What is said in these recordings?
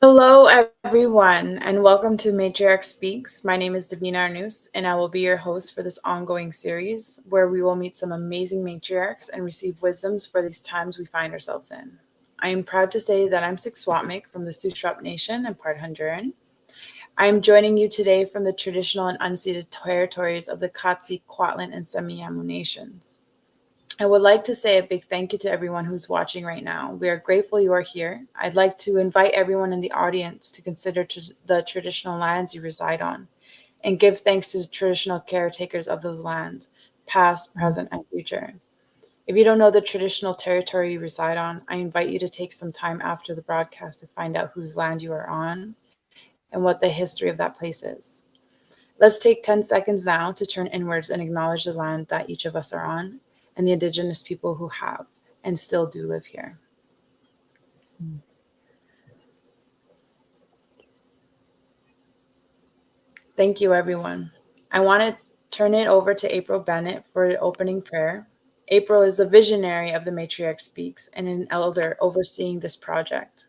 Hello, everyone, and welcome to Matriarch Speaks. My name is Davina Arnous, and I will be your host for this ongoing series where we will meet some amazing matriarchs and receive wisdoms for these times we find ourselves in. I am proud to say that I'm Sikswatmik from the Sushrap Nation and part Honduran. I am joining you today from the traditional and unceded territories of the Katsi, Kwatlan, and Semiahmoo nations. I would like to say a big thank you to everyone who's watching right now. We are grateful you are here. I'd like to invite everyone in the audience to consider the traditional lands you reside on and give thanks to the traditional caretakers of those lands, past, present, and future. If you don't know the traditional territory you reside on, I invite you to take some time after the broadcast to find out whose land you are on and what the history of that place is. Let's take 10 seconds now to turn inwards and acknowledge the land that each of us are on and the Indigenous people who have and still do live here. Thank you, everyone. I want to turn it over to April Bennett for an opening prayer. April is the visionary of the Matriarch Speaks and an elder overseeing this project.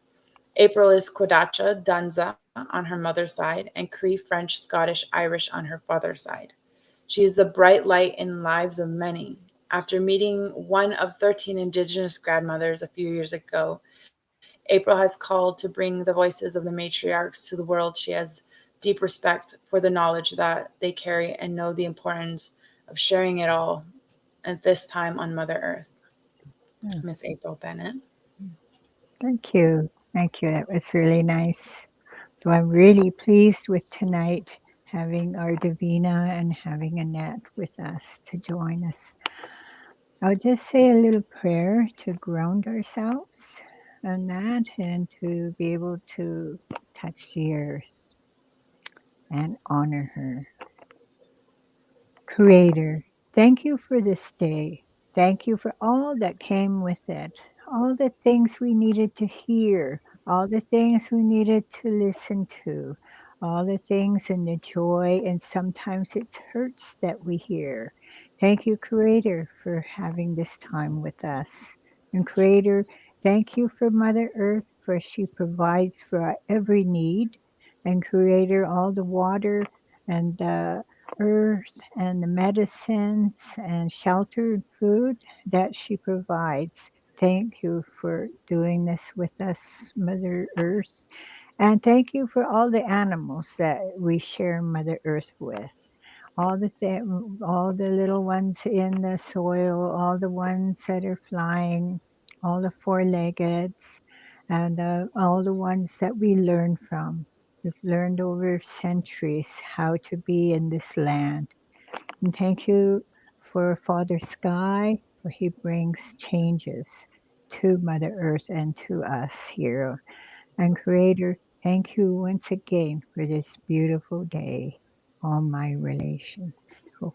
April is Kodacha Danza on her mother's side and Cree, French, Scottish, Irish on her father's side. She is the bright light in lives of many. After meeting one of 13 Indigenous grandmothers a few years ago, April has called to bring the voices of the matriarchs to the world. She has deep respect for the knowledge that they carry and know the importance of sharing it all at this time on Mother Earth. Oh, Miss April Bennett. thank you. Thank you. That was really nice. So I'm really pleased with tonight having our Davina and having Annette with us to join us. I'll just say a little prayer to ground ourselves on that and to be able to touch the earth and honor her. Creator, thank you for this day. Thank you for all that came with it, all the things we needed to hear, all the things we needed to listen to, all the things and the joy, and sometimes it's hurts that we hear. Thank you, Creator, for having this time with us. And Creator, thank you for Mother Earth, for she provides for our every need. And Creator, all the water and the earth and the medicines and shelter and food that she provides. Thank you for doing this with us, Mother Earth. And thank you for all the animals that we share Mother Earth with. All the little ones in the soil, all the ones that are flying, all the four-leggeds, and all the ones that we learn from. We've learned over centuries how to be in this land. And thank you for Father Sky, for he brings changes to Mother Earth and to us here. And Creator, thank you once again for this beautiful day. All my relations. Oh,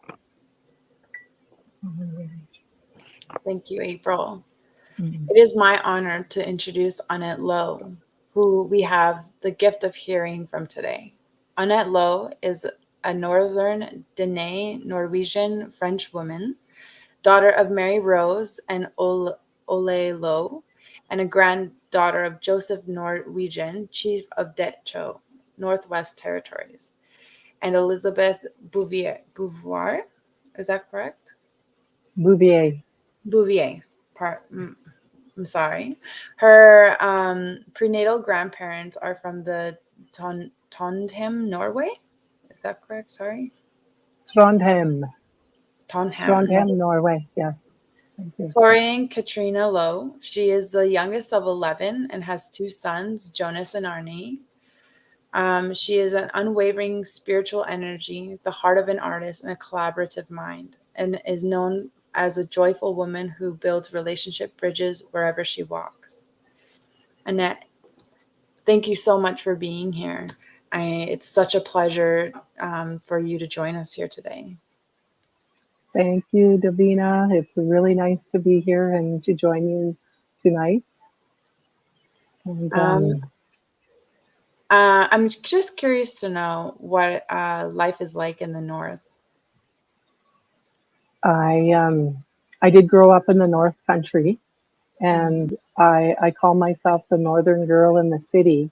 all my relations. Thank you, April. Mm. It is my honor to introduce Annette Lowe, who we have the gift of hearing from today. Annette Lowe is a Northern Dene Norwegian French woman, daughter of Mary Rose and Ole Lowe, and a granddaughter of Joseph Norwegian, chief of Detcho, Northwest Territories, and Elizabeth Beauvoir. Is that correct? Bouvier. Bouvier. I'm sorry. Her prenatal grandparents are from the Trondheim, Norway. Is that correct? Sorry. Trondheim. Trondheim, Trondheim, Norway. Yes. Thank you. Torian Katrina Lowe. She is the youngest of 11 and has two sons, Jonas and Arnie. She is an unwavering spiritual energy, the heart of an artist, and a collaborative mind, and is known as a joyful woman who builds relationship bridges wherever she walks. Annette, thank you so much for being here. It's such a pleasure for you to join us here today. Thank you, Davina. It's really nice to be here and to join you tonight. And Um, I'm just curious to know what life is like in the North. I did grow up in the North Country, Mhm. and I call myself the Northern girl in the city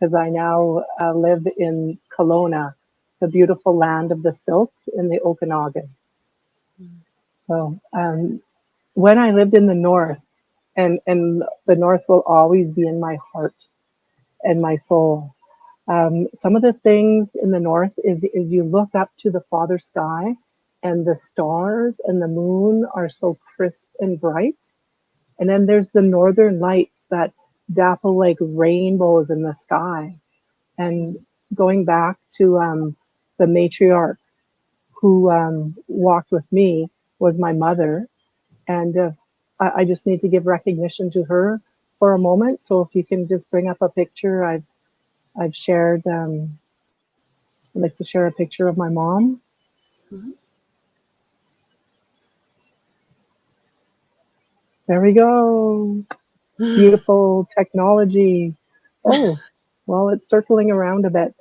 because I now live in Kelowna, the beautiful land of the silk in the Okanagan. So when I lived in the north, and the north will always be in my heart and my soul. Some of the things in the north is you look up to the farther sky, and the stars and the moon are so crisp and bright. And then there's the northern lights that dapple like rainbows in the sky. And going back to the matriarch who walked with me was my mother. And I just need to give recognition to her for a moment. So if you can just bring up a picture, I've shared. I'd like to share a picture of my mom. Mhm. There we go. Beautiful technology. Oh, well, it's circling around a bit.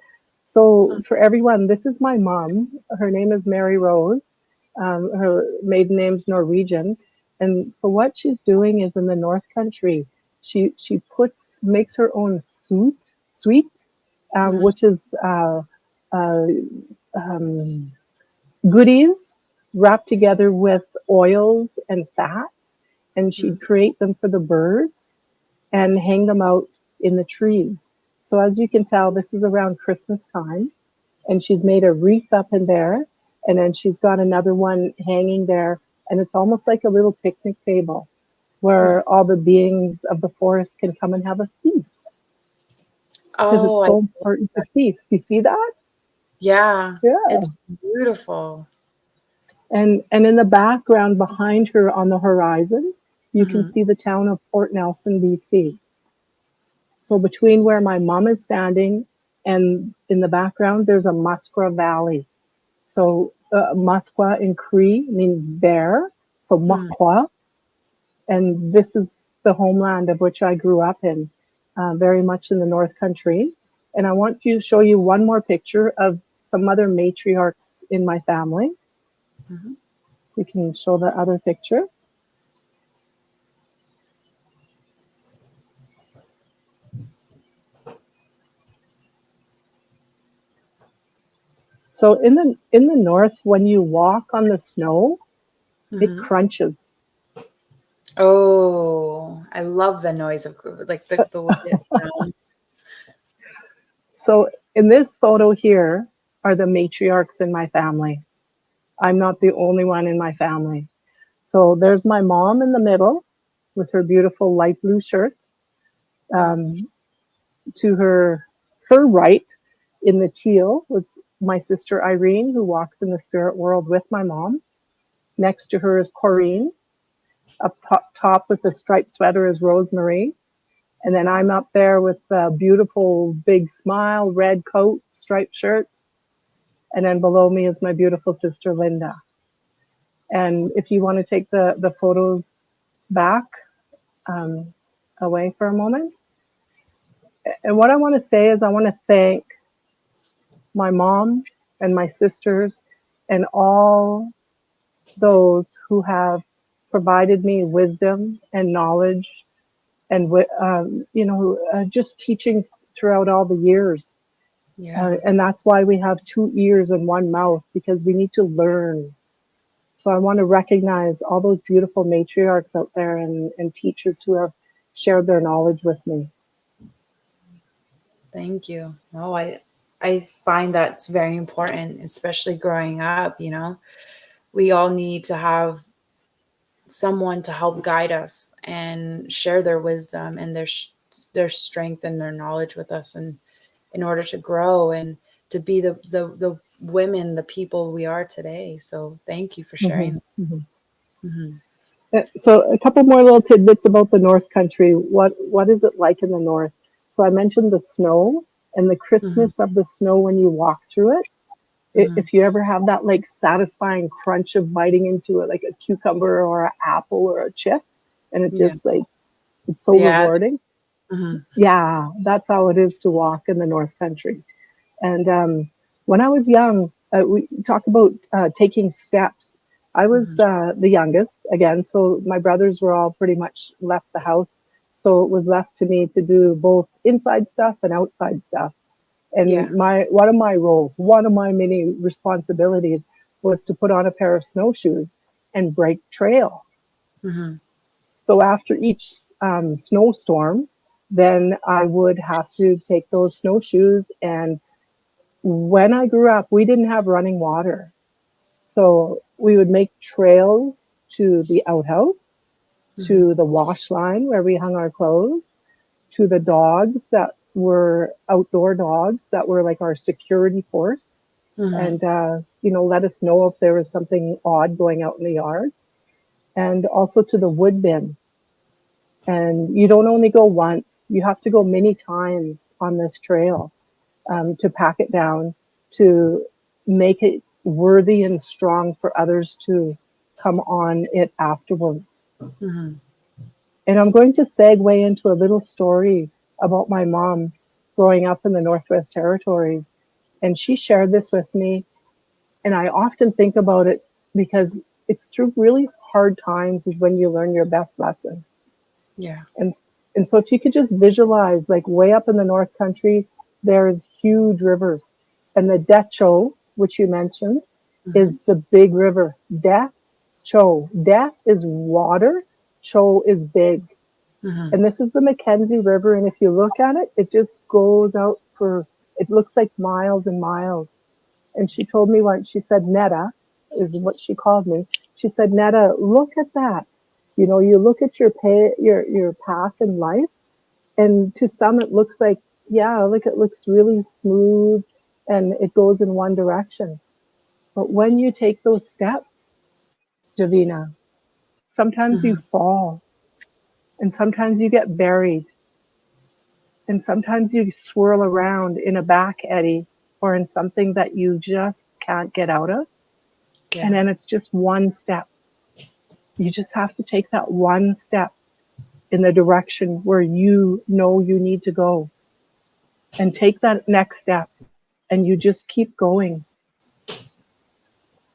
So for everyone, this is my mom. Her name is Mary Rose. Her maiden name's Norwegian. And so what she's doing is in the North Country, she makes her own sweet, Mhm. which is uh, um, goodies wrapped together with oils and fats, and she'd Mhm. create them for the birds and hang them out in the trees. So as you can tell, this is around Christmas time, and she's made a wreath up in there, and then she's got another one hanging there, and it's almost like a little picnic table Mhm. where all the beings of the forest can come and have a feast because Oh, it's I so love important to that. feast. Do you see that? Yeah, Yeah. it's beautiful. And in the background behind her on the horizon, you can Hmm. see the town of Fort Nelson, BC. So between where my mom is standing and in the background, there's a Muskwa Valley. So Muskwa in Cree means bear, so Makwa, and this is the homeland of which I grew up in, very much in the North Country. And I want to show you one more picture of some other matriarchs in my family. Hmm. We can show the other picture. So in the north, when you walk on the snow, it Hmm. crunches. Oh, I love the noise of like the way it sounds. So in this photo here are the matriarchs in my family. I'm not the only one in my family. So there's my mom in the middle with her beautiful light blue shirt. Mm. Um, to her right in the teal was my sister Irene, who walks in the spirit world with my mom. Next to her is Corrine. Up top with the striped sweater is Rosemary. And then I'm up there with a beautiful big smile, red coat, striped shirt. And then below me is my beautiful sister Linda. And if you want to take the photos back um, away for a moment. And what I want to say is I want to thank my mom and my sisters and all those who have provided me wisdom and knowledge and just teaching throughout all the years. Yeah. And that's why we have two ears and one mouth, because we need to learn. So I want to recognize all those beautiful matriarchs out there and teachers who have shared their knowledge with me. Thank you. No, I find that's very important, especially growing up, We all need to have someone to help guide us and share their wisdom and their strength and their knowledge with us, and in order to grow and to be the women, the people we are today. So thank you for Mm-hmm, sharing. mm-hmm. Hmm. So a couple more little tidbits about the North Country. What is it like in the North? So I mentioned the snow and the Hmm. crispness of the snow when you walk through it. Hmm. If you ever have that like satisfying crunch of biting into it, like a cucumber or an apple or a chip, and it Yeah. just like it's so Yeah. rewarding. Hmm. Yeah, that's how it is to walk in the North Country. And when I was young, we talk about taking steps. I was Hmm. the youngest again, so my brothers were all pretty much left the house So it was left to me to do both inside stuff and outside stuff. Yeah. And one of my roles, one of my many responsibilities was to put on a pair of snowshoes and break trail. Mm-hmm. So after each snowstorm, then I would have to take those snowshoes. And when I grew up, we didn't have running water. So we would make trails to the outhouse, Mm-hmm. to the wash line where we hung our clothes, to the dogs that were outdoor dogs that were like our security force. Mm-hmm. And, let us know if there was something odd going out in the yard. And also to the wood bin. And you don't only go once, you have to go many times on this trail to pack it down, to make it worthy and strong for others to come on it afterwards. Mm-hmm. And I'm going to segue into a little story about my mom growing up in the Northwest Territories. And she shared this with me. And I often think about it because it's through really hard times is when you learn your best lesson. Yeah. And and so if you could just visualize, like way up in the North Country, there's huge rivers. And the Decho, which you mentioned, Mm-hmm. is the big river. Cho. De is water. Cho is big. Mm-hmm. And this is the Mackenzie River. And if you look at it, it just goes out for, it looks like miles and miles. And she told me once, she said, Netta is what she called me. She said, Netta, look at that. You look at your path in life, and to some it looks like, yeah, like it looks really smooth and it goes in one direction. But when you take those steps, Javina, sometimes you Mm-hmm. fall and sometimes you get buried and sometimes you swirl around in a back eddy or in something that you just can't get out of. And Yeah. then it's just one step. You just have to take that one step in the direction where you know you need to go and take that next step and you just keep going.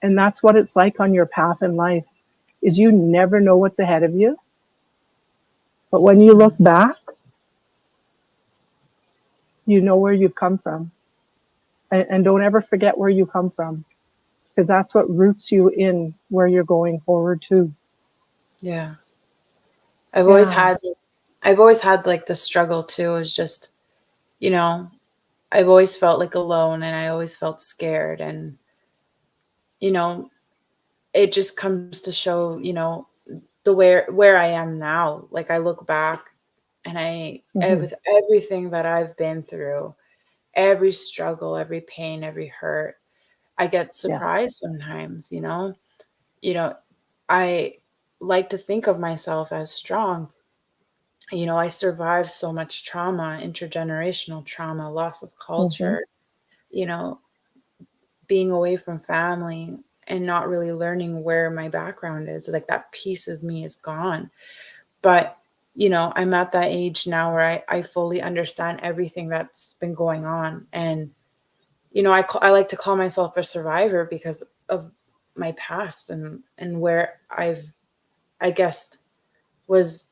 And that's what it's like on your path in life is you never know what's ahead of you. But when you look Mm-hmm. back, you know where you've come from. And don't ever forget where you come from because that's what roots you in where you're going forward to. Yeah. I've always Yeah. had I've always had like the struggle too, is just, you know, I've always felt like alone and I always felt scared, and you know, it just comes to show, the where I am now. Like I look back and Mm-hmm. with everything that I've been through, every struggle, every pain, every hurt, I get Yeah. surprised sometimes, you know. You know, I like to think of myself as strong. I survived so much trauma, intergenerational trauma, loss of Mm-hmm. culture, you know, being away from family and not really learning where my background is. Like that piece of me is gone. But, I'm at that age now where I fully understand everything that's been going on. And, I like to call myself a survivor because of my past and where I guess, was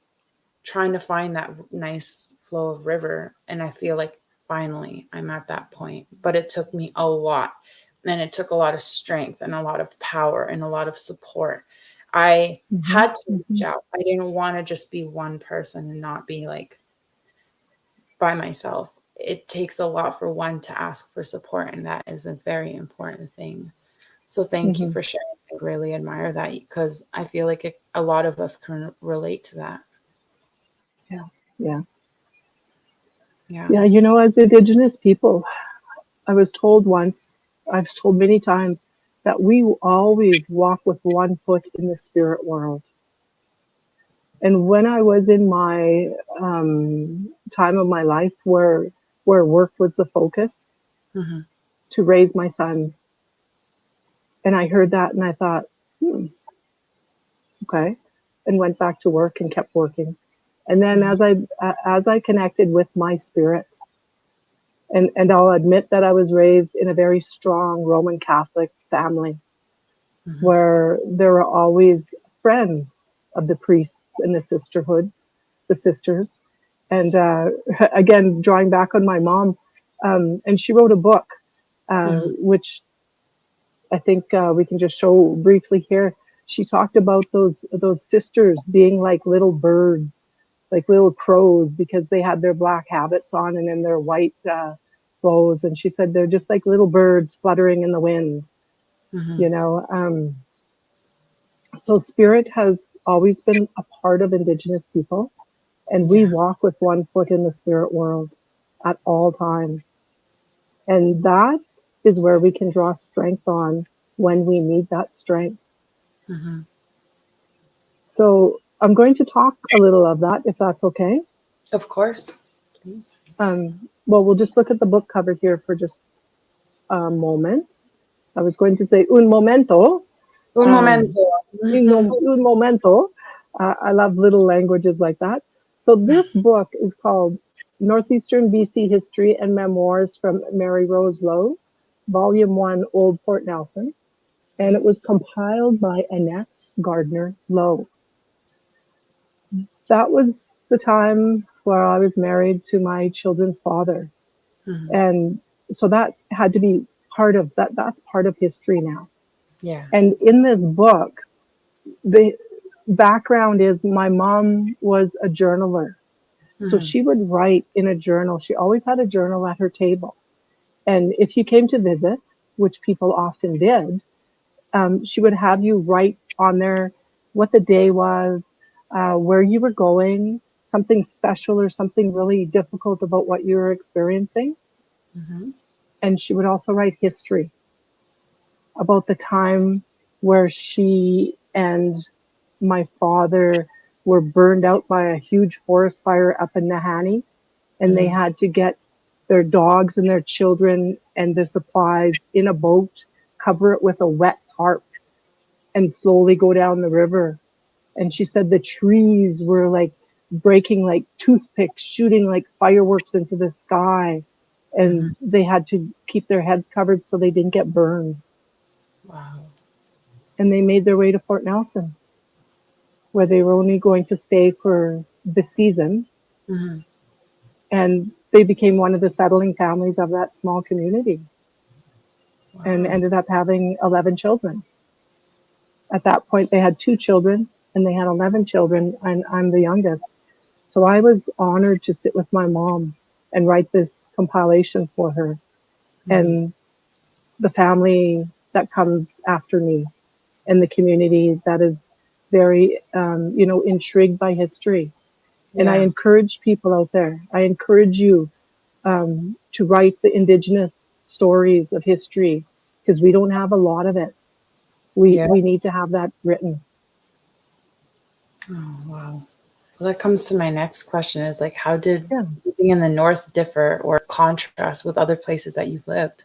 trying to find that nice flow of river. And I feel like finally I'm at that point. But it took me a lot. And it took a lot of strength and a lot of power and a lot of support. I Mm-hmm. had to Mm-hmm. reach out. I didn't want to just be one person and not be like by myself. It takes a lot for one to ask for support, and that is a very important thing. So thank you Mm-hmm. for sharing. I really admire that because I feel like a lot of us can relate to that. Yeah. Yeah. Yeah. Yeah. As Indigenous people, I was told once, I was told many times that we always walk with one foot in the spirit world. And when I was in my time of my life where work was the focus Hmm. to raise my sons, and I heard that and I thought, okay, and went back to work and kept working. And then Hmm. as I connected with my spirit, and I'll admit that I was raised in a very strong Roman Catholic family Hmm. where there were always friends of the priests and the sisterhoods, the sisters. And again, drawing back on my mom, and she wrote a book, Mm-hmm. which I think we can just show briefly here. She talked about those sisters being like little birds, like little crows, because they had their black habits on and then their white clothes. And she said they're just like little birds fluttering in the wind, Mm-hmm. you know. So spirit has always been a part of Indigenous people, and we Yeah. walk with one foot in the spirit world at all times. And that is where we can draw strength on when we need that strength. Mm-hmm. So I'm going to talk a little of that, if that's okay. Of course. Please. Well, we'll just look at the book cover here for just a moment. I was going to say un momento. Un Um, momento. un momento. I love little languages like that. So this book is called Northeastern BC History and Memoirs from Mary Rose Lowe, Volume 1, Old Port Nelson. And it was compiled by Annette Gardner Lowe. That was the time where I was married to my children's father. Mm-hmm. And so that had to be part of that. That's part of history now. Yeah. And in this book, the background is my mom was a journaler. So Mm-hmm. she would write in a journal. She always had a journal at her table. And if you came to visit, which people often did, she would have you write on there what the day was, where you were going, something special or something really difficult about what you were experiencing. Mm-hmm. And she would also write history about the time where she and my father were burned out by a huge forest fire up in Nahanni, and they Mm-hmm. had to get their dogs and their children and the supplies in a boat, cover it with a wet tarp, and slowly go down the river. And she said the trees were like breaking like toothpicks, shooting like fireworks into the sky. Mm-hmm. And they had to keep their heads covered so they didn't get burned. Wow. And they made their way to Fort Nelson, where they were only going to stay for the season. Mm-hmm. And they became one of the settling families of that small community and Wow. ended up having 11 children. At that point, they had 2 children and they had 11 children, and I'm the youngest. So I was honored to sit with my mom and write this compilation for her Mm-hmm. and the family that comes after me and the community that is very, intrigued by history. And I Yeah. encourage people out there, I encourage you to write the Indigenous stories of history because we don't have a lot of it. We, Yeah. we need to have that written. Oh, wow. Well, that comes to my next question is like, how did Yeah. living in the North differ or contrast with other places that you've lived?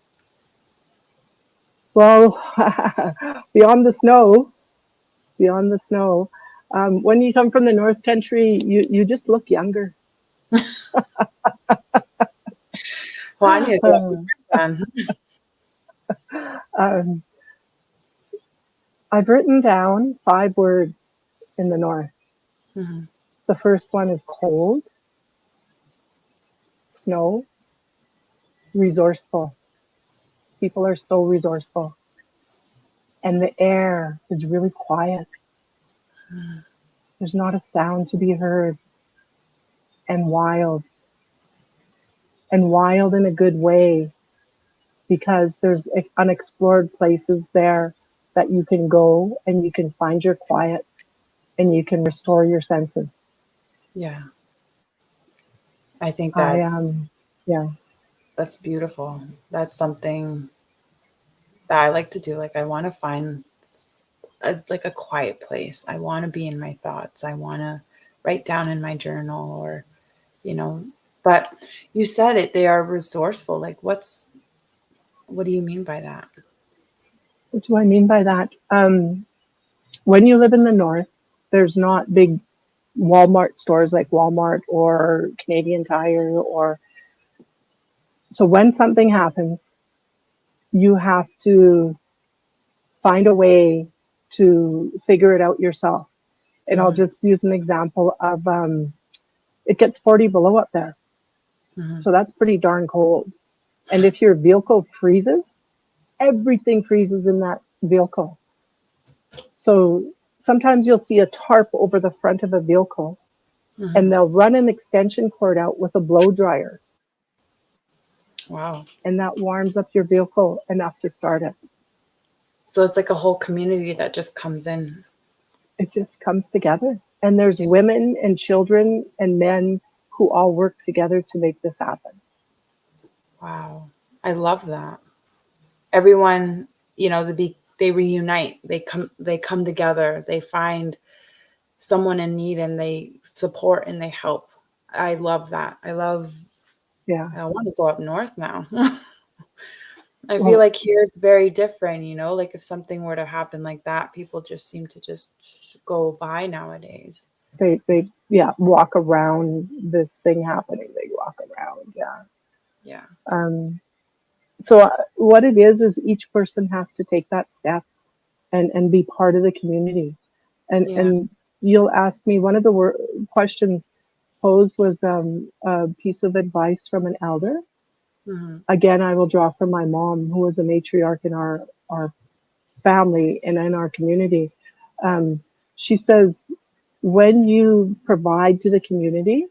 Well, beyond the snow, beyond the snow, when you come from the North Country, you just look younger. Well, I need to go up then. Um, I've written down 5 words in the North. Mm-hmm. The first one is cold, snow, resourceful. People are so resourceful. And the air is really quiet. There's not a sound to be heard. And wild in a good way, because there's unexplored places there that you can go and you can find your quiet and you can restore your senses. Yeah. I think I yeah. that's beautiful. That's something that I like to do. Like I want to find like a quiet place. I want to be in my thoughts. I want to write down in my journal or, you know, but you said it, they are resourceful. Like what do you mean by that? What do I mean by that? When you live in the North, there's not big Walmart stores like Walmart or Canadian Tire or so when something happens, you have to find a way to figure it out yourself. And I'll Mm-hmm. just use an example of it gets 40 below up there. So that's pretty darn cold. And if your vehicle freezes, everything freezes in that vehicle. So sometimes you'll see a tarp over the front of a vehicle, and they'll run an extension cord out with a blow dryer. Wow. And that warms up your vehicle enough to start it. So it's like a whole community that just comes in. It just comes together. And there's women and children and men who all work together to make this happen. Wow. I love that. Everyone, they reunite. They come together. They find someone in need and they support and they help. I love that. I want to go up north now. I feel like here it's very different, like if something were to happen like that, people just seem to just go by nowadays. They walk around this thing happening. They walk around. Yeah. So what it is each person has to take that step and be part of the community. And you'll ask me, one of the questions posed was a piece of advice from an elder. Again, I will draw from my mom, who was a matriarch in our family and in our community. She says, when you provide to the community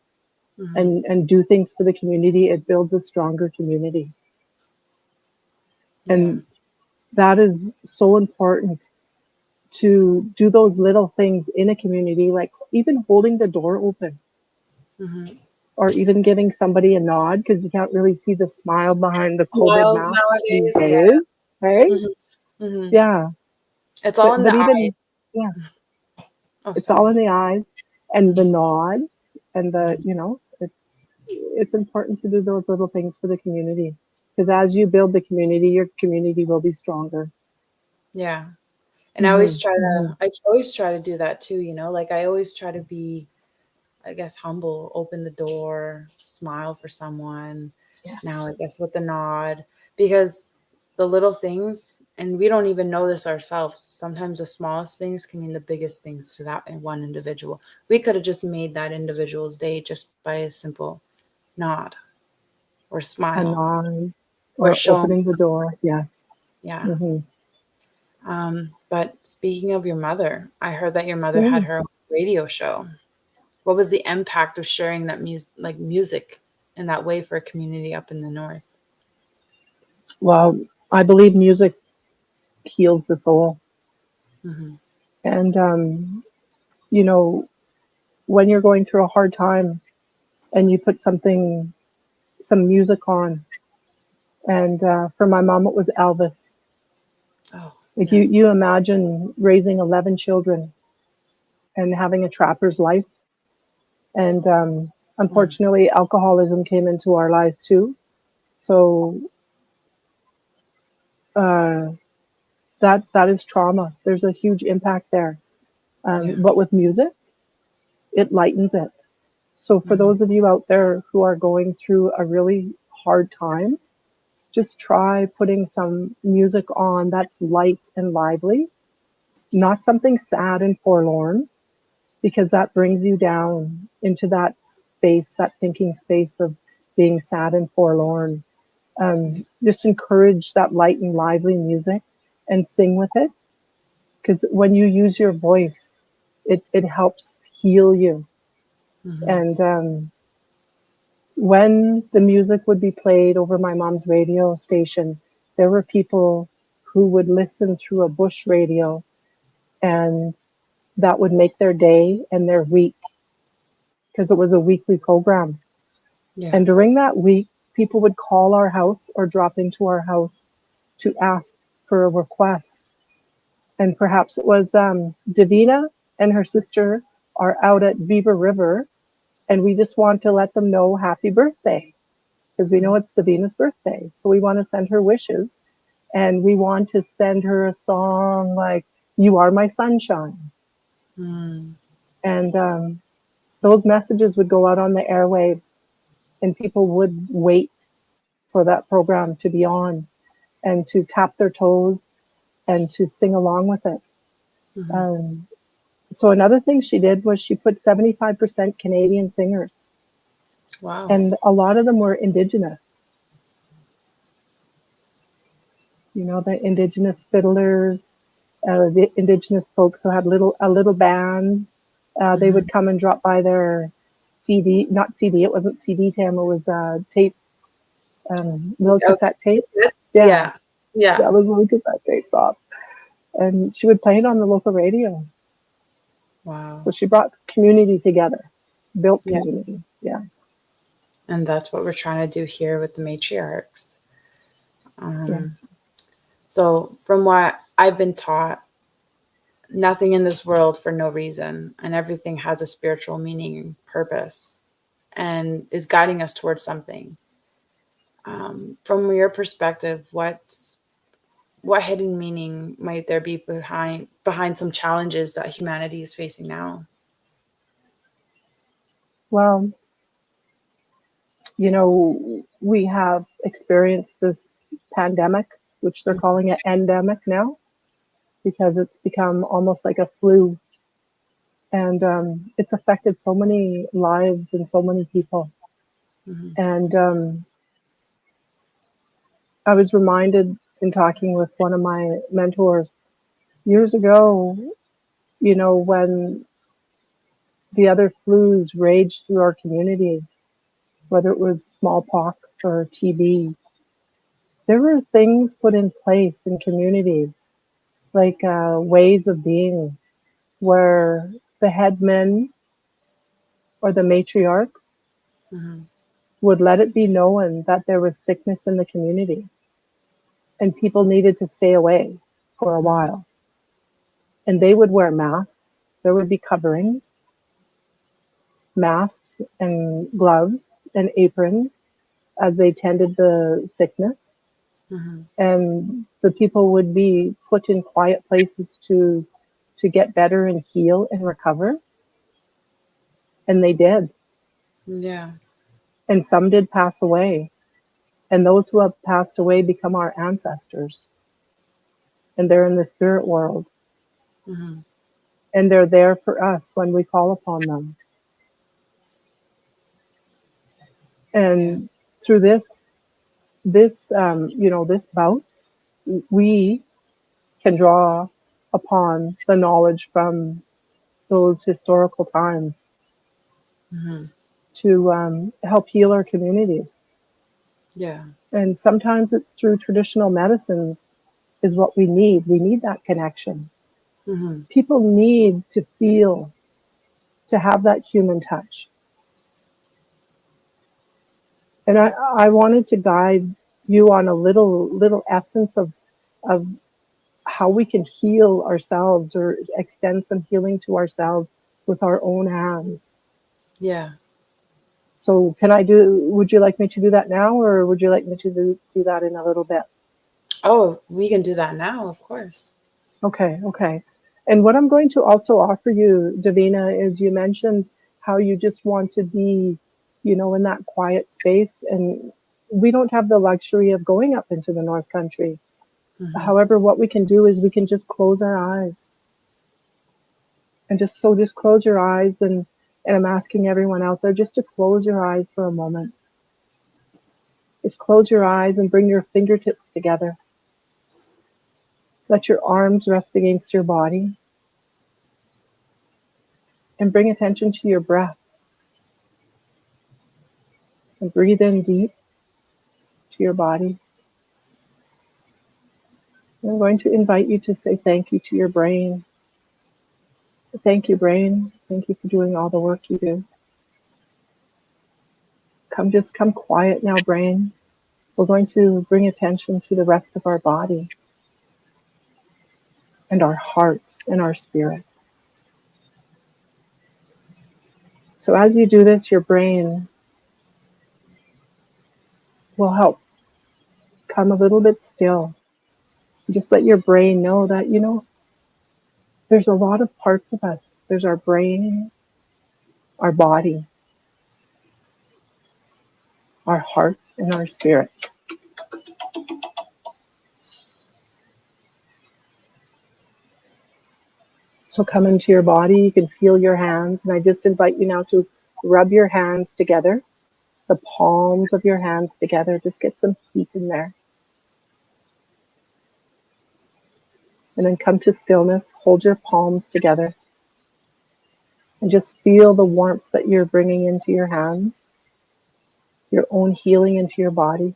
and do things for the community, it builds a stronger community. And that is so important, to do those little things in a community, like even holding the door open. Or even giving somebody a nod, because you can't really see the smile behind the COVID mask these days, right? Yeah. It's all in the eyes. Yeah. It's all in the eyes and the nods and it's important to do those little things for the community, because as you build the community, your community will be stronger. Yeah. And I always try to do that too, like I always try to be, I guess, humble, open the door, smile for someone. Now, I guess with the nod, because the little things, and we don't even know this ourselves. Sometimes the smallest things can mean the biggest things to that one individual. We could have just made that individual's day just by a simple nod or smile. A nod or opening the door. Yes. Yeah. But speaking of your mother, I heard that your mother had her own radio show. What was the impact of sharing that music in that way for a community up in the north? Well, I believe music heals the soul. And, when you're going through a hard time and you put some music on, and for my mom, it was Elvis. Oh, like you imagine raising 11 children and having a trapper's life. And unfortunately, alcoholism came into our life too. So that is trauma. There's a huge impact there. But with music, it lightens it. So for those of you out there who are going through a really hard time, just try putting some music on that's light and lively, not something sad and forlorn, because that brings you down into that space, that thinking space of being sad and forlorn. Just encourage that light and lively music and sing with it, because when you use your voice, it helps heal you. And when the music would be played over my mom's radio station, there were people who would listen through a bush radio, and that would make their day and their week, because it was a weekly program. And during that week, people would call our house or drop into our house to ask for a request. And perhaps it was Davina and her sister are out at Beaver River, and we just want to let them know happy birthday, because we know it's Davina's birthday. So we want to send her wishes, and we want to send her a song like "You Are My Sunshine." And those messages would go out on the airwaves, and people would wait for that program to be on and to tap their toes and to sing along with it. So another thing she did was she put 75% Canadian singers Wow. And a lot of them were Indigenous. You know, the Indigenous fiddlers, the Indigenous folks who had a little band. They would come and drop by their CD, not CD, it wasn't CD Tam, it was tape, little cassette tape. Yeah, Yeah. Yeah. that was little cassette tapes off. And she would play it on the local radio. Wow. So she brought community together, built Yeah. community. Yeah. And that's what we're trying to do here with the matriarchs. Yeah. So, from what I've been taught, nothing in this world for no reason, and everything has a spiritual meaning, purpose, and is guiding us towards something. From your perspective, what hidden meaning might there be behind some challenges that humanity is facing now? Well, you know, we have experienced this pandemic, which they're calling it endemic now, because it's become almost like a flu. And it's affected so many lives and so many people. Mm-hmm. And I was reminded in talking with one of my mentors years ago, you know, when the other flus raged through our communities, whether it was smallpox or TB, there were things put in place in communities, like ways of being, where the headmen or the matriarchs Mm-hmm. would let it be known that there was sickness in the community and people needed to stay away for a Mm-hmm. while. And they would wear masks. There would be coverings, masks and gloves and aprons as they tended the sickness. Mm-hmm. And the people would be put in quiet places to get better and heal and recover. And they did. Yeah. And some did pass away. And those who have passed away become our ancestors. And they're in the spirit world. Mm-hmm. And they're there for us when we call upon them. Yeah. And through this bout, we can draw upon the knowledge from those historical times Mm-hmm. to help heal our communities. Yeah. And sometimes it's through traditional medicines is what we need. We need that connection. Mm-hmm. People need to feel, to have that human touch. And I wanted to guide you on a little essence of how we can heal ourselves or extend some healing to ourselves with our own hands. Yeah. So would you like me to do that now, or would you like me to do that in a little bit? Oh, we can do that now, of course. Okay. And what I'm going to also offer you, Davina, is you mentioned how you just want to be, you know, in that quiet space. And we don't have the luxury of going up into the North Country. Mm-hmm. However, what we can do is we can just close our eyes and just close your eyes. And I'm asking everyone out there just to close your eyes for a moment. Just close your eyes and bring your fingertips together. Let your arms rest against your body and bring attention to your breath. And breathe in deep to your body. I'm going to invite you to say thank you to your brain. So thank you, brain. Thank you for doing all the work you do. Come quiet now, brain. We're going to bring attention to the rest of our body and our heart and our spirit. So as you do this, your brain will help come a little bit still. Just let your brain know that, you know, there's a lot of parts of us. There's our brain, our body, our heart, and our spirit. So come into your body. You can feel your hands. And I just invite you now to rub your hands together the palms of your hands together. Just get some heat in there. And then come to stillness. Hold your palms together. And just feel the warmth that you're bringing into your hands. Your own healing into your body.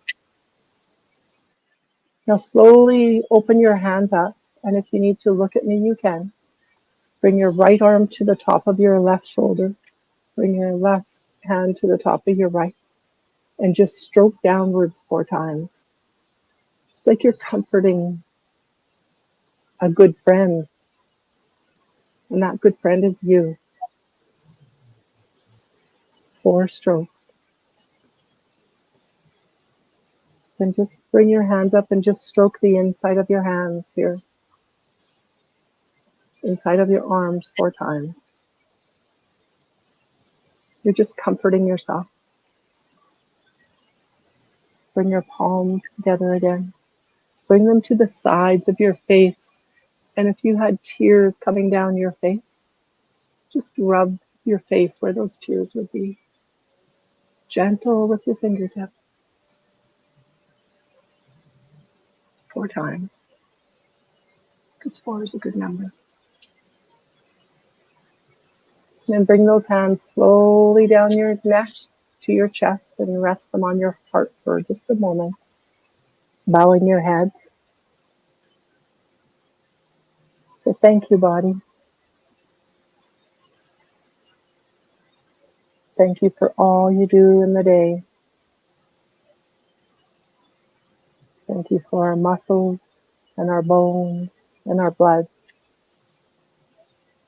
Now slowly open your hands up. And if you need to look at me, you can. Bring your right arm to the top of your left shoulder. Bring your left hand to the top of your right. And just stroke downwards 4 times. Just like you're comforting a good friend. And that good friend is you. 4 strokes. Then just bring your hands up and just stroke the inside of your hands here. Inside of your arms 4 times. You're just comforting yourself. Bring your palms together again. Bring them to the sides of your face. And if you had tears coming down your face, just rub your face where those tears would be. Gentle with your fingertip. 4 times. Because 4 is a good number. And then bring those hands slowly down your neck to your chest and rest them on your heart for just a moment. Bowing your head. So thank you, body. Thank you for all you do in the day. Thank you for our muscles and our bones and our blood.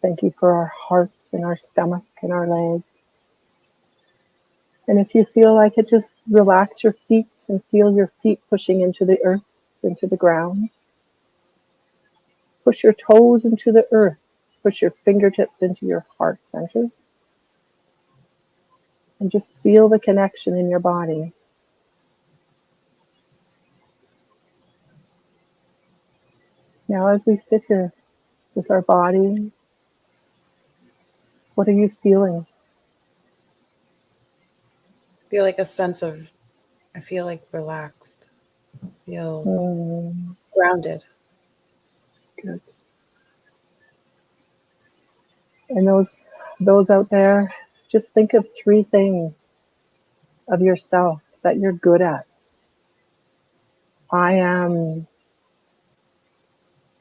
Thank you for our hearts and our stomach and our legs. And if you feel like it, just relax your feet and feel your feet pushing into the earth, into the ground. Push your toes into the earth. Push your fingertips into your heart center. And just feel the connection in your body. Now as we sit here with our body, what are you feeling? Feel like a sense of, I feel like relaxed. Feel grounded. Good. And those out there, just think of 3 things of yourself that you're good at. I am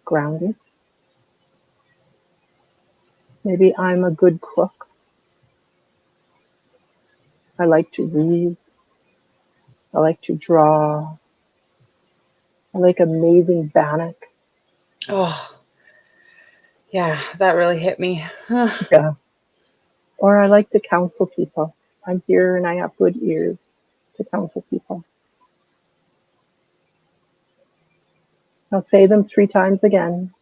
grounded. Maybe I'm a good cook. I like to read. I like to draw. I like amazing bannock. Oh, yeah, that really hit me. Yeah. Or I like to counsel people. I'm here and I have good ears to counsel people. I'll say them 3 times again.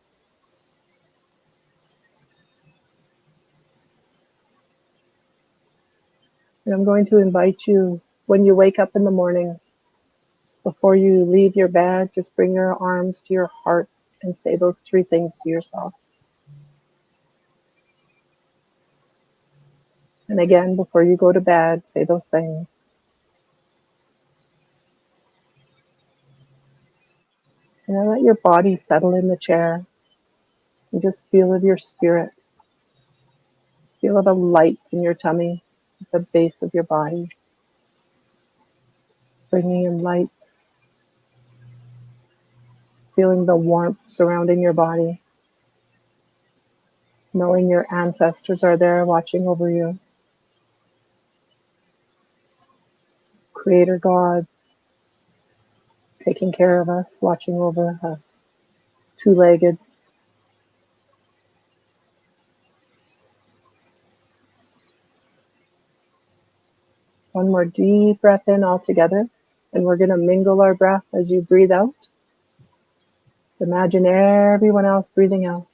And I'm going to invite you, when you wake up in the morning, before you leave your bed, just bring your arms to your heart and say those 3 things to yourself. And again, before you go to bed, say those things. And then let your body settle in the chair. And just feel of your spirit. Feel of a light in your tummy, at the base of your body. Bringing in light. Feeling the warmth surrounding your body. Knowing your ancestors are there watching over you. Creator God, taking care of us, watching over us. 2-legged. One more deep breath in all together. And we're going to mingle our breath as you breathe out. So imagine everyone else breathing out.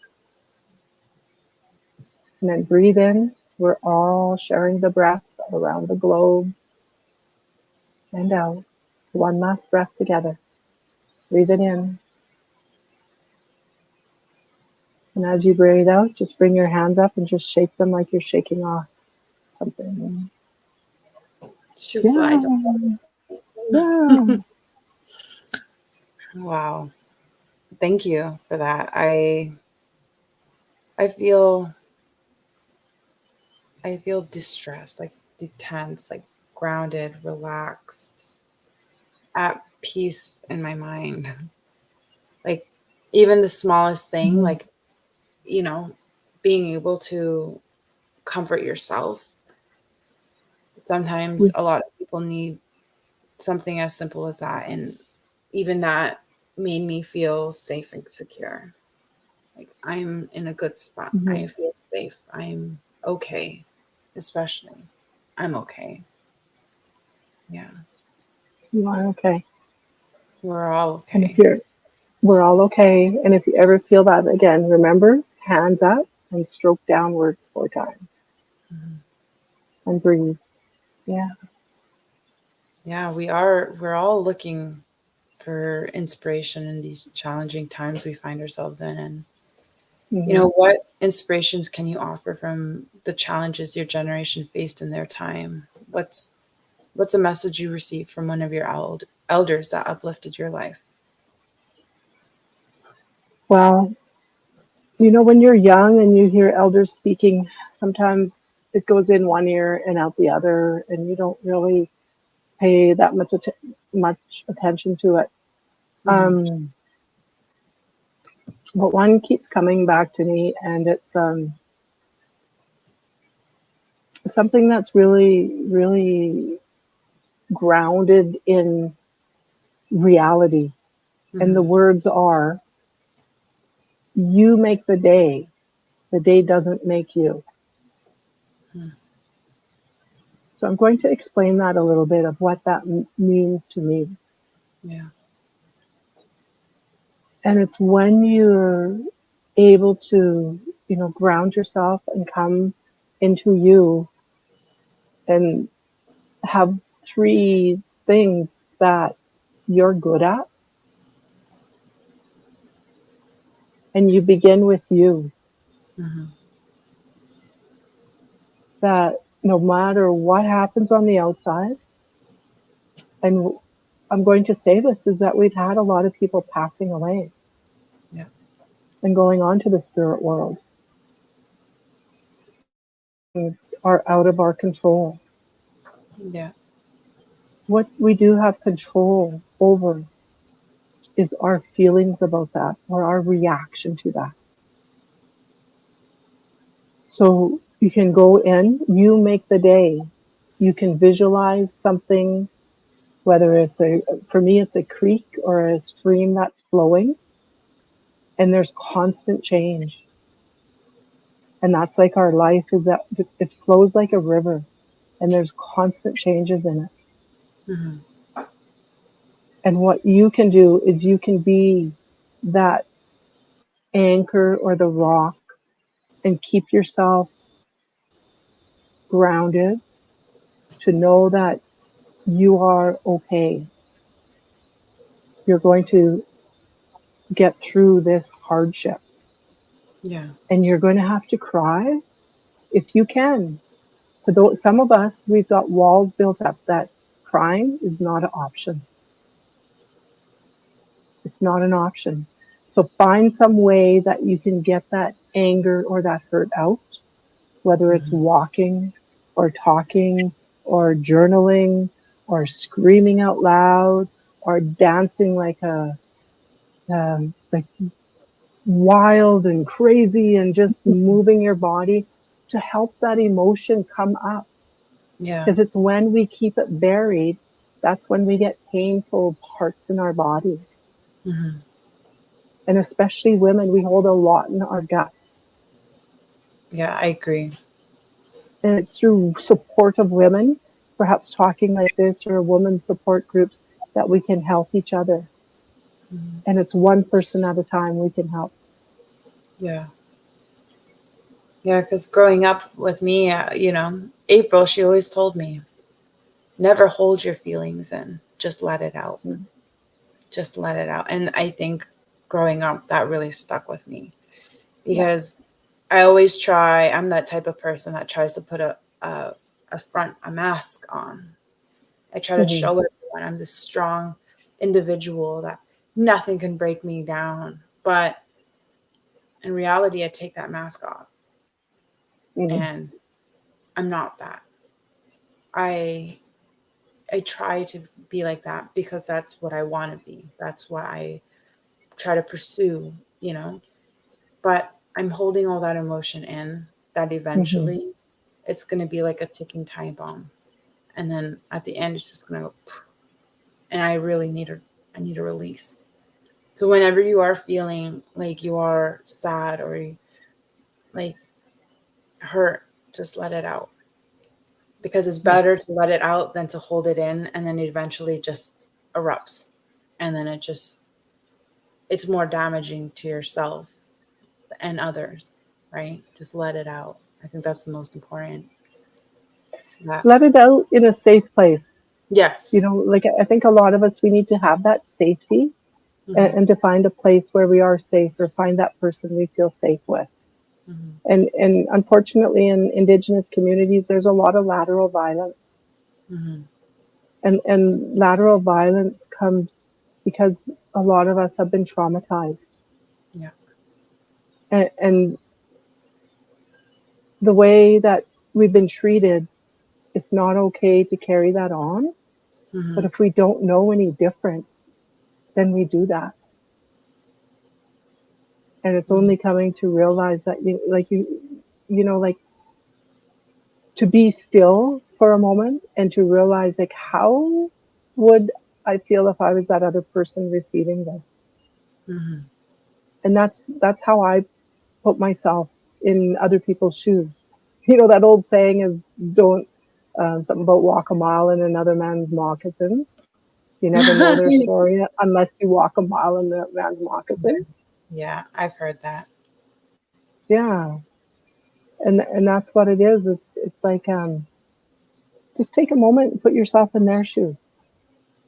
And then breathe in. We're all sharing the breath around the globe. And out. One last breath together. Breathe it in. And as you breathe out, just bring your hands up and just shake them like you're shaking off something. Shoe fly. Yeah. Yeah. Wow. Thank you for that. I feel distressed, like tense, like grounded, relaxed, at peace in my mind. Like even the smallest thing, Mhm. like, you know, being able to comfort yourself. Sometimes We, a lot of people need something as simple as that. And even that made me feel safe and secure. Like I'm in a good spot. I mhm. feel safe. I'm okay. Especially, I'm okay. Yeah. You are okay. We're all And if okay. you're, we're all okay. And if you ever feel that again, remember, hands up and stroke downwards 4 times Mhm. and breathe. Yeah. Yeah, we're all looking for inspiration in these challenging times we find ourselves in. And Hmm. what inspirations can you offer from the challenges your generation faced in their time? What's a message you received from one of your elders that uplifted your life? Well, when you're young and you hear elders speaking, sometimes it goes in one ear and out the other, and you don't really pay that much attention to it. Hmm. But one keeps coming back to me, and it's something that's really, really grounded in reality. And the Hmm. words are, you make the day doesn't make you. So I'm going to explain that a little bit of what that means to me. Yeah. And it's when you're able to, ground yourself and come into you and have 3 things that you're good at, and you begin with you, Hmm. that no matter what happens on the outside, and I'm going to say this, is that we've had a lot of people passing away Yeah. and going on to the spirit world. Things are out of our control. Yeah. What we do have control over is our feelings about that or our reaction to that. So you can go in, you make the day. You can visualize something, whether for me, it's a creek or a stream that's flowing, and there's constant change. And that's like our life, is that it flows like a river, and there's constant changes in it. Hmm. And what you can do is you can be that anchor or the rock and keep yourself grounded, to know that you are okay. You're going to get through this hardship, Yeah. and you're going to have to cry if you can. For those, some of us, we've got walls built up that crying is not an option. It's not an option. So find some way that you can get that anger or that hurt out, whether it's Hmm. walking or talking or journaling or screaming out loud or dancing like wild and crazy and just moving your body to help that emotion come up. Yeah. Because it's when we keep it buried, that's when we get painful parts in our body. Hmm. And especially women, we hold a lot in our guts. Yeah, I agree. And it's through support of women, perhaps talking like this or women support groups, that we can help each other. Hmm. And it's one person at a time we can help. Yeah. Yeah, because growing up with me, April, she always told me, never hold your feelings in, just let it out. Just let it out. And I think growing up, that really stuck with me Yeah. because I always I'm that type of person that tries to put a front, a mask on. I try to show everyone I'm this strong individual that nothing can break me down. But in reality, I take that mask off Mm-hmm. and I'm not that. I I try to be like that because that's what I want to be. That's what I try to pursue, you know. But I'm holding all that emotion in that Mm-hmm. eventually it's going to be like a ticking time bomb. And then at the end, it's just going to go, and I really I need a release. So whenever you are feeling like you are sad or like hurt, just let it out because it's Yeah. better to let it out than to hold it in and then eventually just erupts. And then it's more damaging to yourself and others, right? Just let it out. I think that's the most important. That Let it out in a safe place. yes. Like I think a lot of us, we need to have that safety, Hmm. and to find a place where we are safe, or find that person we feel safe with. Hmm. And unfortunately, in Indigenous communities, there's a lot of lateral violence, Hmm. and lateral violence comes because a lot of us have been traumatized, Yeah. and the way that we've been treated, it's not okay to carry that on. But Hmm. if we don't know any different, then we do that. And it's Hmm. only coming to realize that like to be still for a moment and to realize, like, how would I feel if I was that other person receiving this? Hmm. And that's how I put myself in other people's shoes. That old saying is, don't something about walk a mile in another man's moccasins. You never know their story unless you walk a mile in that man's moccasins. Yeah, I've heard that. Yeah, and that's what it is. It's like, just take a moment and put yourself in their shoes.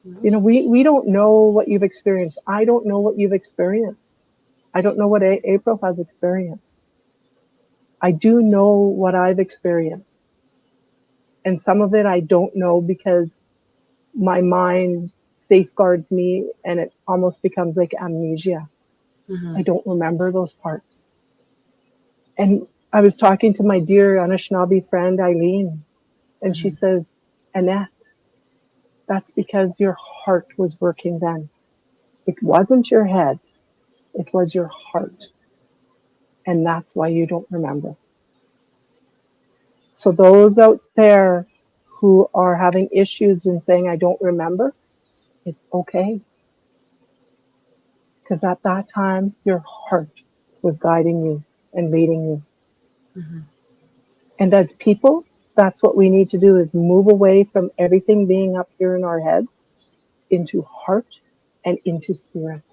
Mhm. We don't know what you've experienced. I don't know what you've experienced. I don't know what April has experienced. I do know what I've experienced, and some of it I don't know because my mind safeguards me, and it almost becomes like amnesia. Mhm. I don't remember those parts. And I was talking to my dear Anishinaabe friend Eileen, and she Mhm. says, Annette, that's because your heart was working then. It wasn't your head, it was your heart. And that's why you don't remember. So, those out there who are having issues and saying, I don't remember, it's okay. Because at that time, your heart was guiding you and leading you. Mhm. And as people, that's what we need to do, is move away from everything being up here in our heads into heart and into spirit,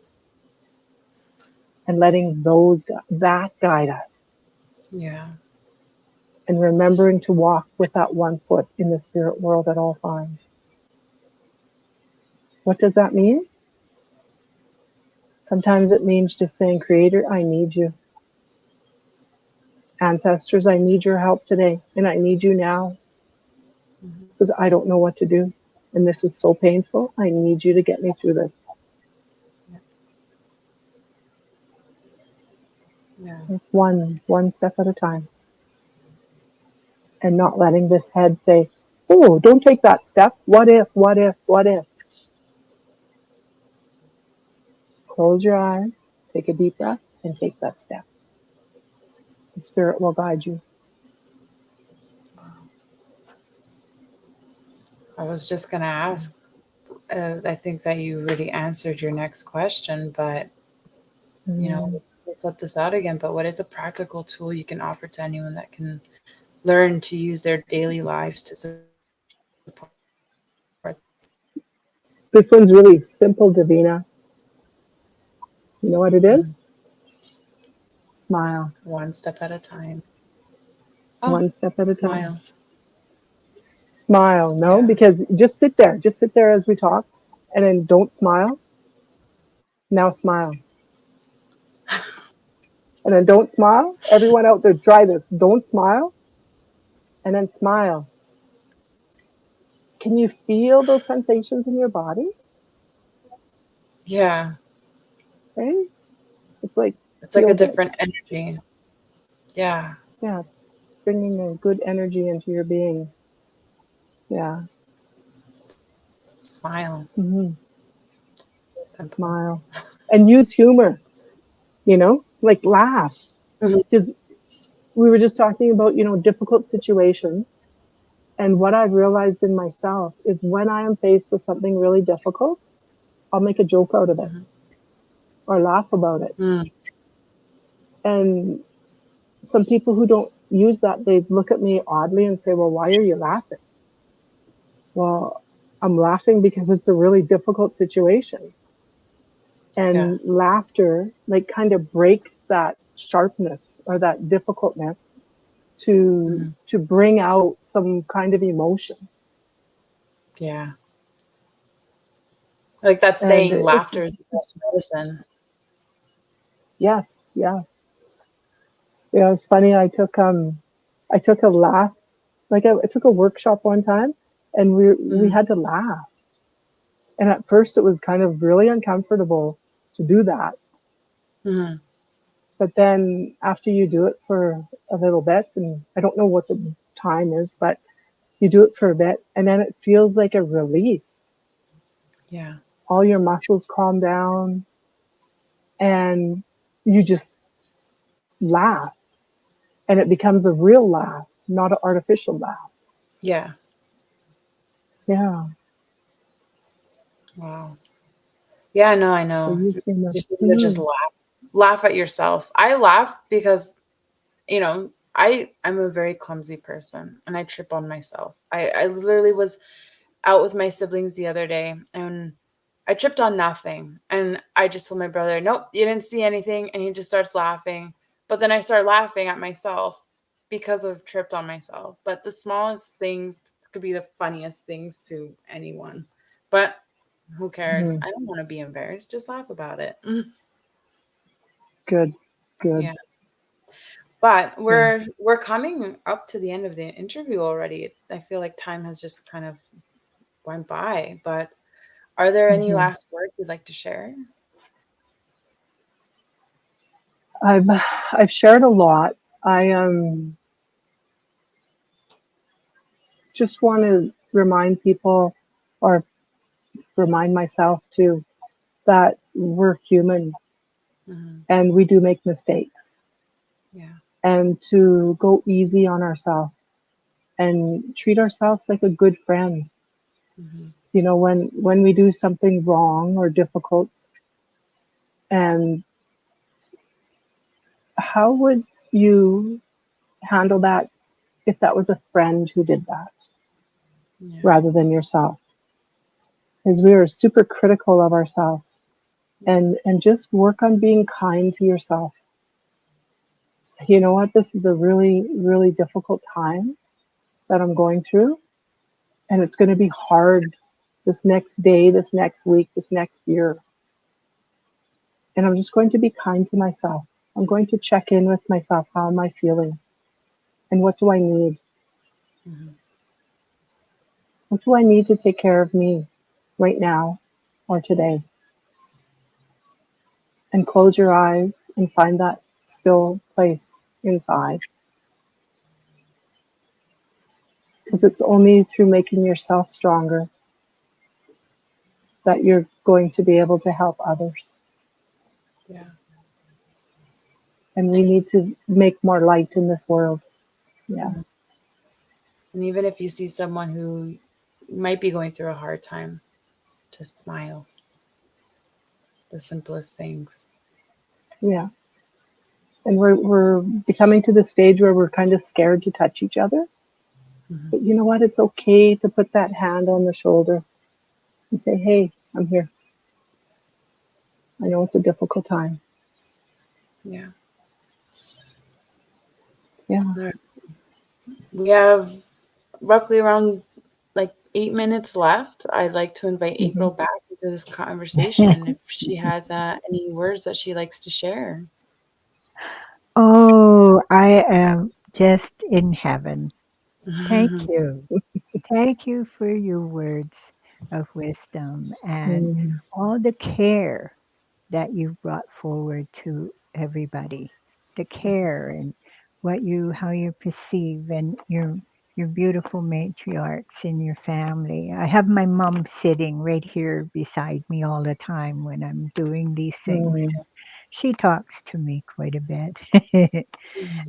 and letting that guide us, Yeah. and remembering to walk with that one foot in the spirit world at all times. What does that mean? Sometimes it means just saying, Creator, I need you. Ancestors, I need your help today, and I need you now, Mhm. because I don't know what to do. And this is so painful. I need you to get me through this. Yeah. One step at a time. And not letting this head say, oh, don't take that step. What if, what if, what if? Close your eyes, take a deep breath, and take that step. The spirit will guide you. I was just gonna ask. I think that you already answered your next question, but Mm. let's let this out again. But what is a practical tool you can offer to anyone that can learn to use their daily lives to support This one's really simple, Davina. You know what it is? Smile. one step at a time? Oh, One step at a time. smile. Smile. No, Yeah. because just sit there. Just sit there as we talk, and then don't smile. Now smile. And then don't smile. Everyone out there, try this. Don't smile, and then smile. can you feel those sensations in your body? Yeah. Right? It's like, It's like a feel good. different energy. Yeah. Yeah, bringing a good energy into your being. Yeah. Smile. Mm-hmm. Simple. Smile. And use humor, like laugh. Mhm. Because we were just talking about, difficult situations. And what I've realized in myself is when I am faced with something really difficult, I'll make a joke out of it Mhm. or laugh about it. Mm. And some people who don't use that, they look at me oddly and say, well, why are you laughing? Well, I'm laughing because it's a really difficult situation. Yeah. And laughter, like, kind of breaks that sharpness or that difficultness to Mhm. to bring out some kind of emotion. Yeah. Like that And saying, it's laughter is the best medicine. yes, yeah. Yeah, it's funny. I took a laugh, like I took a workshop one time, and we Mhm. had to laugh. And at first, it was kind of really uncomfortable to do that. Mhm. But then after you do it for a little bit, and I don't know what the time is, but you do it for a bit, and then it feels like a release. Yeah. All your muscles calm down, and you just laugh, and it becomes a real laugh, not an artificial laugh. Yeah. Yeah. Wow. Yeah, no, I So know. use You humor. just need to just Mm-hmm. laugh. Laugh at yourself. I laugh because, I'm a very clumsy person and I trip on myself. I literally was out with my siblings the other day and I tripped on nothing. And I just told my brother, nope, you didn't see anything. And he just starts laughing. But then I start laughing at myself because I've tripped on myself. But the smallest things could be the funniest things to anyone. But who cares? Mm-hmm. I don't want to be embarrassed. Just laugh about it. Mm. Good. Good. Yeah. But Yeah. we're coming up to the end of the interview already. I feel like time has just kind of went by. But are there any Mm-hmm. last words you'd like to share? I've I've shared a lot. I just want to remind people, or remind myself too, that we're human Hmm. and we do make mistakes, Yeah. and to go easy on ourselves and treat ourselves like a good friend. Hmm. When we do something wrong or difficult, and how would you handle that if that was a friend who did that Yeah. rather than yourself? Because we are super critical of ourselves, Yeah. and just work on being kind to yourself. So, you know what? This is a really, really difficult time that I'm going through, and it's going to be hard this next day, this next week, this next year. And I'm just going to be kind to myself. I'm going to check in with myself. How am I feeling? And what do I need? Hmm. What do I need to take care of me right now or today? And close your eyes and find that still place inside. Because it's only through making yourself stronger that you're going to be able to help others. Yeah. And we And, need to make more light in this world. Yeah. mhm. And even if you see someone who might be going through a hard time, just smile. The simplest things. Yeah. And we're becoming to the stage where we're kind of scared to touch each other. Hmm. But you know what? It's okay to put that hand on the shoulder and say, hey, I'm here. I know it's a difficult time. Yeah. Yeah. All right. We have roughly around like 8 minutes left. I'd like to invite Hmm. April back into this conversation if she has any words that she likes to share. Oh, I am just in heaven. Thank you. Thank you for your words of wisdom and Mm, all the care that you've brought forward to everybody. The care and how you perceive and your beautiful matriarchs in your family. I have my mom sitting right here beside me all the time when I'm doing these things. mm, She talks to me quite a bit.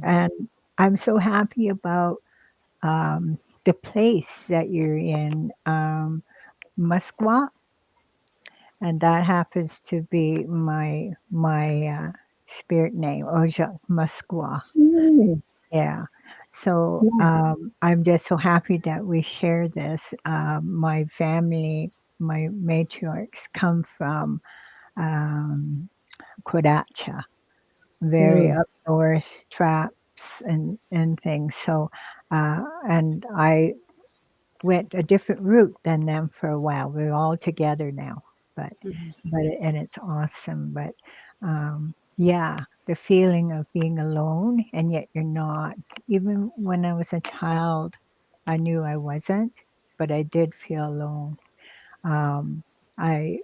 And I'm so happy about the place that you're in, Musqua, and that happens to be my spirit name, Ojak Musqua. mm, Yeah. So yeah, I'm just so happy that we share this. My family, my matriarchs come from um, Kodacha, very mm, up north, traps and things. So, and I went a different route than them for a while. We're all together now, but and it's awesome. But yeah, the feeling of being alone and yet you're not. Even when I was a child, I knew I wasn't, but I did feel alone. I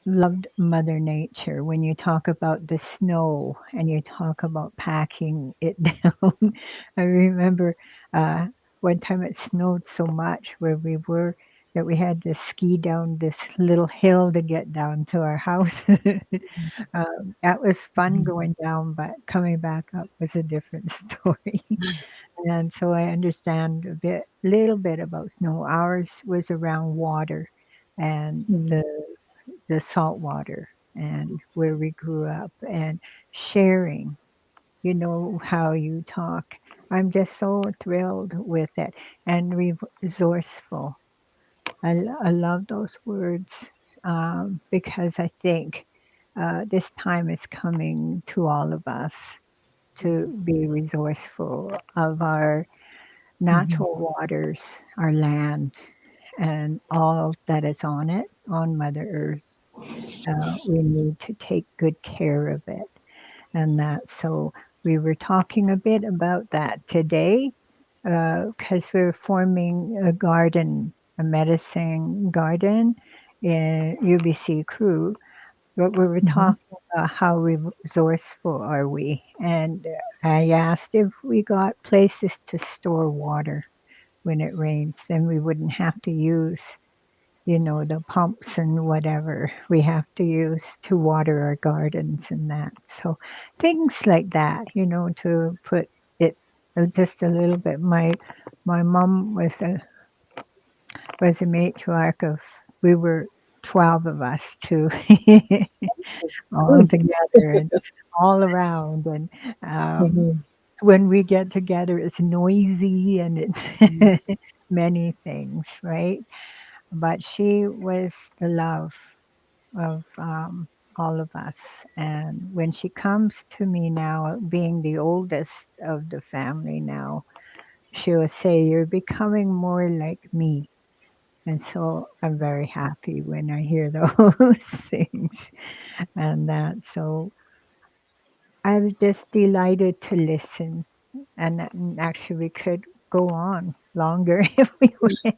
loved Mother Nature. When you talk about the snow and you talk about packing it down, I remember uh, one time it snowed so much where we were that we had to ski down this little hill to get down to our house. That was fun going down, but coming back up was a different story. And so I understand little bit about snow. Ours was around water and mm, the salt water and where we grew up and sharing, how you talk. I'm just so thrilled with it and resourceful. I love those words because I think this time is coming to all of us to be resourceful of our mhm, natural waters, our land, and all that is on it, on Mother Earth. We need to take good care of it. And that, so we were talking a bit about that today because we're forming a garden, a medicine garden in UBC Crew. But we were mhm, talking about how resourceful are we. And I asked if we got places to store water when it rains, then we wouldn't have to use the pumps and whatever we have to use to water our gardens and that. So things like that, to put it just a little bit. My mom was a matriarch of. We were 12 of us too, all good. together and all around. And Mhm, when we get together, it's noisy and it's many things, right? But she was the love of all of us. And when she comes to me now, being the oldest of the family now, she will say, "You're becoming more like me." And so I'm very happy when I hear those things and that. So I was just delighted to listen. And actually, we could go on longer if we went,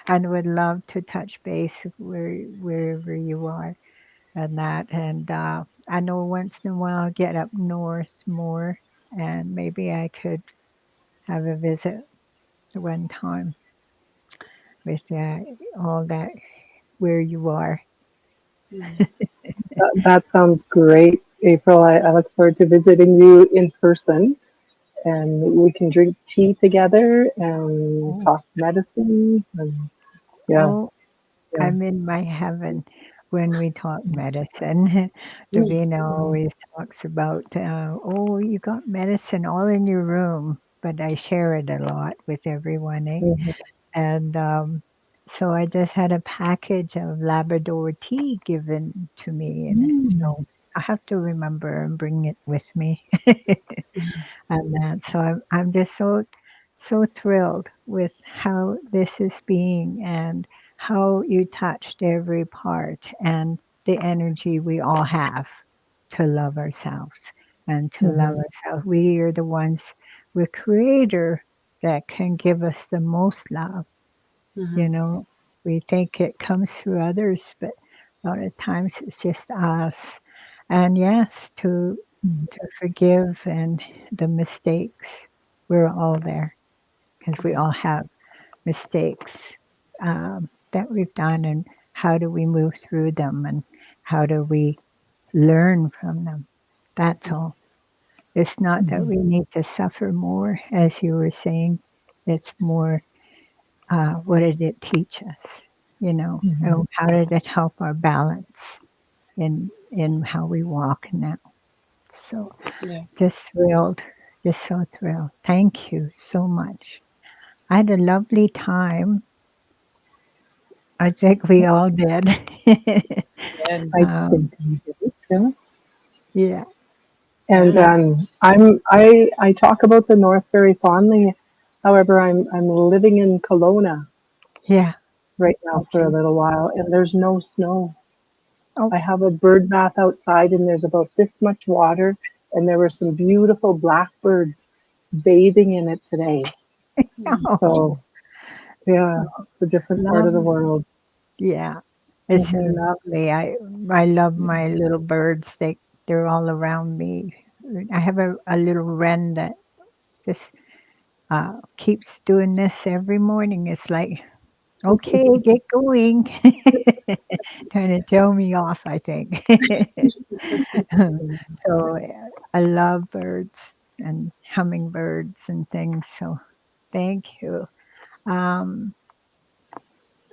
and would love to touch base wherever you are and that. And I know once in a while I'll get up north more, and maybe I could have a visit one time with all that where you are. that sounds great, April. I look forward to visiting you in person, and we can drink tea together and Oh, talk medicine. And yes, oh, yeah. I'm in my heaven when we talk medicine. Davina Mhm, always talks about, oh, you got medicine all in your room, but I share it a lot with everyone, eh? mhm, And so I just had a package of Labrador tea given to me, and mm, so I have to remember and bring it with me. And that, so I'm just so thrilled with how this is being and how you touched every part and the energy we all have to love ourselves and to love mhm, ourselves. We are the ones, we're creator, that can give us the most love. You Mhm. know, we think it comes through others, but a lot of times it's just us. And yes, to forgive and the mistakes. We're all there because we Yeah. all have mistakes that we've done, and how do we move through them, and how do we learn from them? That's all. It's not that Mhm. we need to suffer more, as you were saying. It's more, what did it teach us? You know, Mhm. and how did it help our balance in how we walk now? So Yeah. just thrilled, just so thrilled. Thank you so much. I had a lovely time. I think we all did. Good. I um, think you did, yes. yeah, And Yeah. I talk about the North very fondly. However, I'm living in Kelowna yeah. right now for a Okay. little while, and there's no snow. Oh, I have a bird bath outside, and there's about this much water, and there were some beautiful blackbirds bathing in it today. oh, So yeah, it's a different part of the lovely. world. Yeah, it's Hmm. lovely. I love my little birds. They're all around me. I have a little wren that just keeps doing this every morning. It's like, okay, get going. Trying to tell me off, I think. So I love birds and hummingbirds and things. So thank you. Um,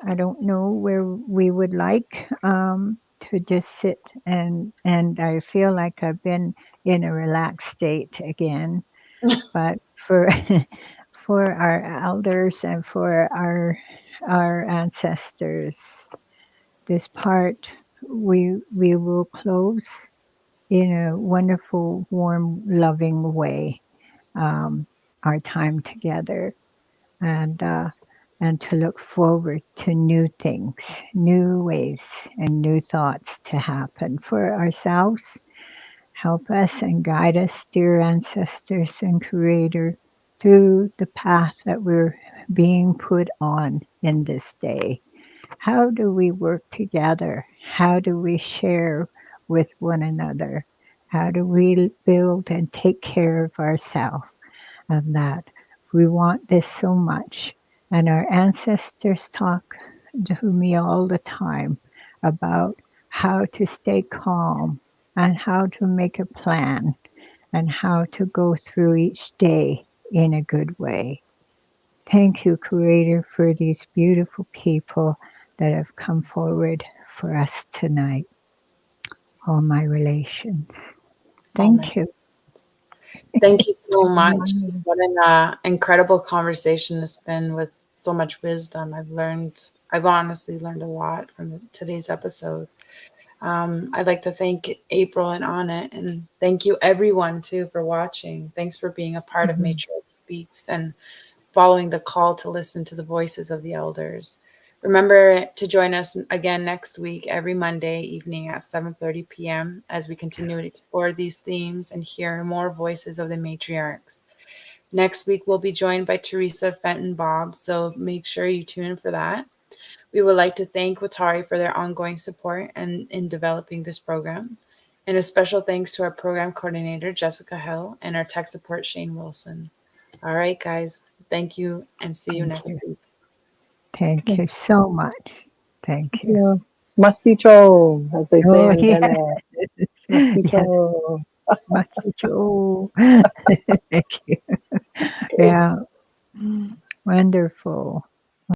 I don't know where we would like to just sit, and I feel like I've been in a relaxed state again. But for for our elders and for our ancestors, this part we will close in a wonderful, warm, loving way, um, our time together, and uh, and to look forward to new things, new ways, and new thoughts to happen for ourselves. Help us and guide us, dear ancestors and Creator, through the path that we're being put on in this day. How do we work together? How do we share with one another? How do we build and take care of ourselves? And that we want this so much. And our ancestors talk to me all the time about how to stay calm and how to make a plan and how to go through each day in a good way. Thank you, Creator, for these beautiful people that have come forward for us tonight, all my relations. Oh my Thank you. goodness. Thank you so much. Amen. What an incredible conversation it's been with so much wisdom. I've honestly learned a lot from today's episode. I'd like to thank April and Annette, and thank you everyone too for watching. Thanks for being a part of Hmm. Matriarch Speaks and following the call to listen to the voices of the elders. Remember to join us again next week, every Monday evening at 7:30 p.m. as we continue to explore these themes and hear more voices of the matriarchs. Next week, we'll be joined by Teresa Fenton Bob, so make sure you tune in for that. We would like to thank Watari for their ongoing support and in developing this program. And a special thanks to our program coordinator, Jessica Hill, and our tech support, Shane Wilson. All right, guys. Thank you and see you Thank next you. week. Thank you so much. Thank you. Yeah. Masicho, as they say Oh, in yes. Bene. Yes. Masicho. Machicho. Thank you. Yeah. Wonderful.